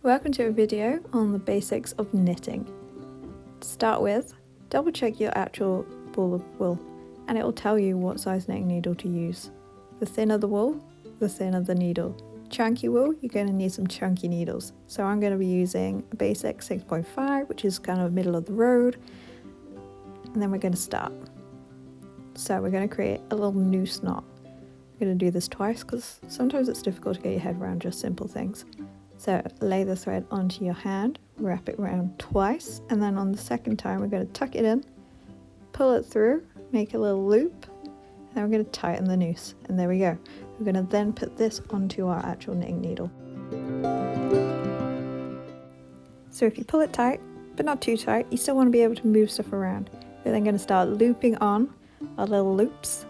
Welcome to a video on the basics of knitting. To start with, double check your actual ball of wool and it will tell you what size knitting needle to use. The thinner the wool, the thinner the needle. Chunky wool, you're going to need some chunky needles. So I'm going to be using a basic 6.5, which is kind of middle of the road. And then we're going to start. So we're going to create a little noose knot. We're going to do this twice because sometimes it's difficult to get your head around just simple things. So lay the thread onto your hand, wrap it around twice, and then on the second time we're going to tuck it in, pull it through, make a little loop, and then we're going to tighten the noose. And there we go. We're going to then put this onto our actual knitting needle. So if you pull it tight, but not too tight, you still want to be able to move stuff around. We're then going to start looping on our little loops.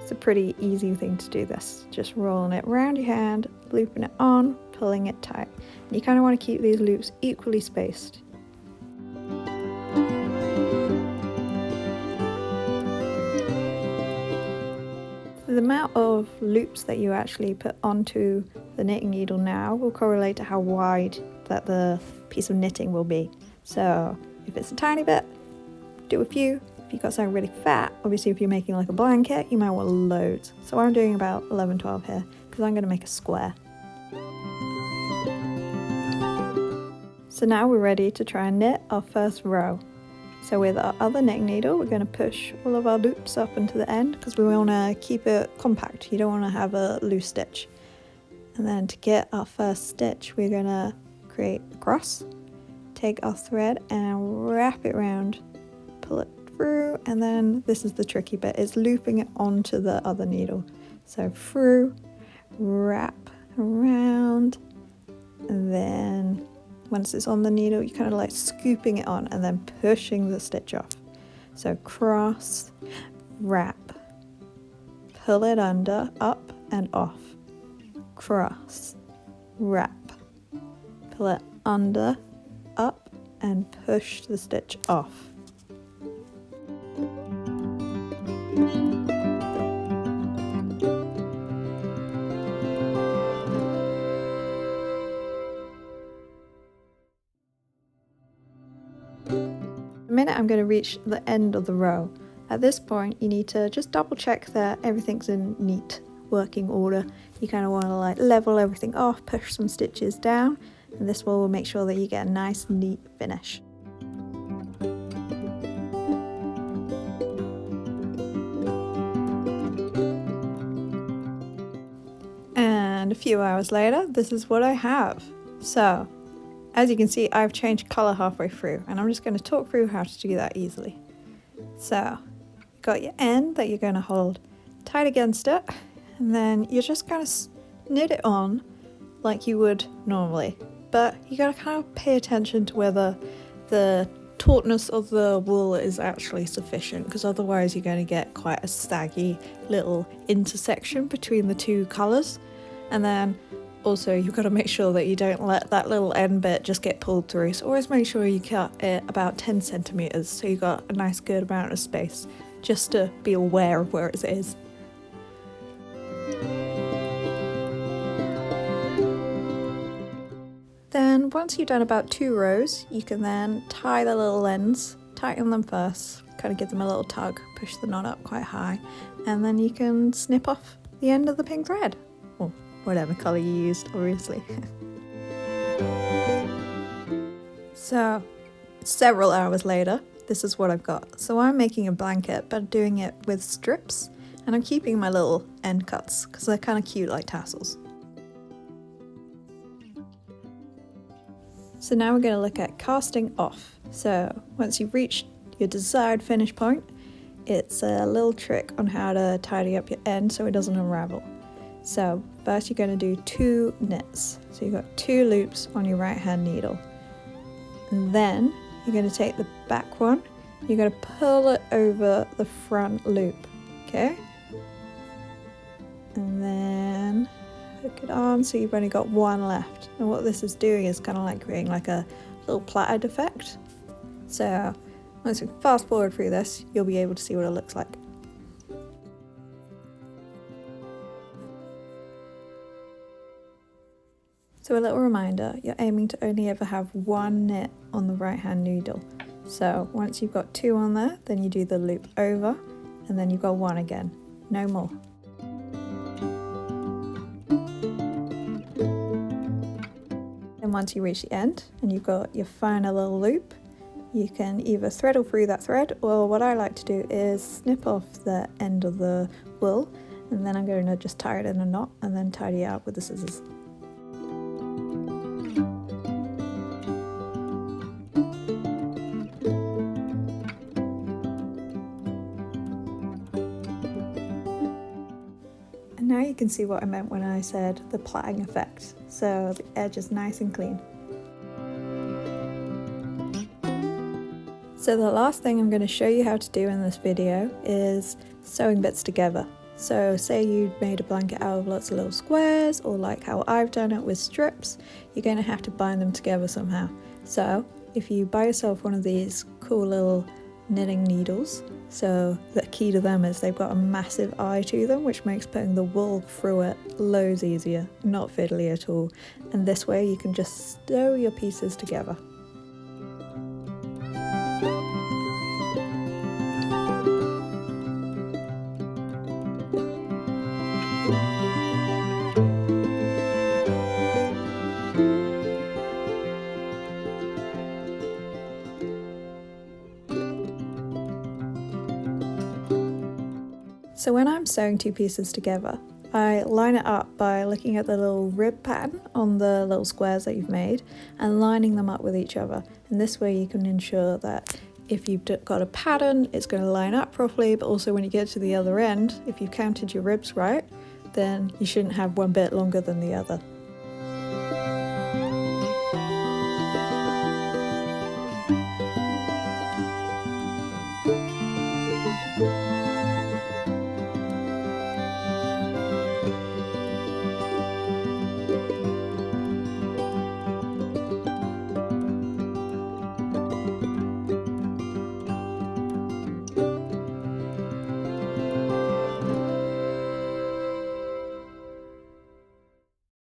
It's a pretty easy thing to do this. Just rolling it around your hand, looping it on, pulling it tight. And you kind of want to keep these loops equally spaced. The amount of loops that you actually put onto the knitting needle now will correlate to how wide that the piece of knitting will be. So if it's a tiny bit, do a few. If you've got something really fat, obviously if you're making like a blanket, you might want loads. So I'm doing about 11, 12 here because I'm going to make a square. So now we're ready to try and knit our first row. So with our other knitting needle, we're going to push all of our loops up into the end because we want to keep it compact. You don't want to have a loose stitch. And then to get our first stitch, we're going to create a cross, take our thread and wrap it around, pull it through, and then this is the tricky bit, it's looping it onto the other needle. So through, wrap around, and then once it's on the needle, you're kind of like scooping it on and then pushing the stitch off. So cross, wrap, pull it under, up and off, cross, wrap, pull it under, up and push the stitch off. The minute I'm going to reach the end of the row, at this point you need to just double check that everything's in neat working order. You kind of want to like level everything off, push some stitches down, and this will make sure that you get a nice neat finish. And a few hours later, this is what I have. So as you can see, I've changed colour halfway through, and I'm just going to talk through how to do that easily. So, you've got your end that you're going to hold tight against it, and then you're just going to knit it on like you would normally. But you got to kind of pay attention to whether the tautness of the wool is actually sufficient, because otherwise you're going to get quite a saggy little intersection between the two colours. And then also, you've got to make sure that you don't let that little end bit just get pulled through. So always make sure you cut it about 10 centimeters so you've got a nice good amount of space, just to be aware of where it is. Then once you've done about 2 rows, you can then tie the little ends, tighten them first, kind of give them a little tug, push the knot up quite high, and then you can snip off the end of the pink thread. Or whatever colour you used, obviously. So, several hours later, this is what I've got. So I'm making a blanket, but doing it with strips, and I'm keeping my little end cuts, because they're kind of cute like tassels. So now we're going to look at casting off. So once you've reached your desired finish point, it's a little trick on how to tidy up your end so it doesn't unravel. So first you're going to do 2 knits. So you've got 2 loops on your right hand needle. And then you're going to take the back one, you're going to pull it over the front loop, okay? And then hook it on so you've only got 1 left. And what this is doing is kind of like creating like a little plaited effect. So once we fast forward through this, you'll be able to see what it looks like. So a little reminder, you're aiming to only ever have one knit on the right hand needle. So once you've got 2 on there, then you do the loop over and then you've got 1 again, no more. And once you reach the end and you've got your final little loop, you can either threadle through that thread, or what I like to do is snip off the end of the wool, and then I'm going to just tie it in a knot and then tidy it up with the scissors. And now you can see what I meant when I said the plaiting effect, so the edge is nice and clean. So the last thing I'm going to show you how to do in this video is sewing bits together. So say you made a blanket out of lots of little squares, or like how I've done it with strips, you're going to have to bind them together somehow. So if you buy yourself one of these cool little knitting needles, so the key to them is they've got a massive eye to them, which makes putting the wool through it loads easier, not fiddly at all. And this way you can just sew your pieces together. So when I'm sewing 2 pieces together, I line it up by looking at the little rib pattern on the little squares that you've made and lining them up with each other. And this way you can ensure that if you've got a pattern, it's going to line up properly, but also when you get to the other end, if you've counted your ribs right, then you shouldn't have one bit longer than the other.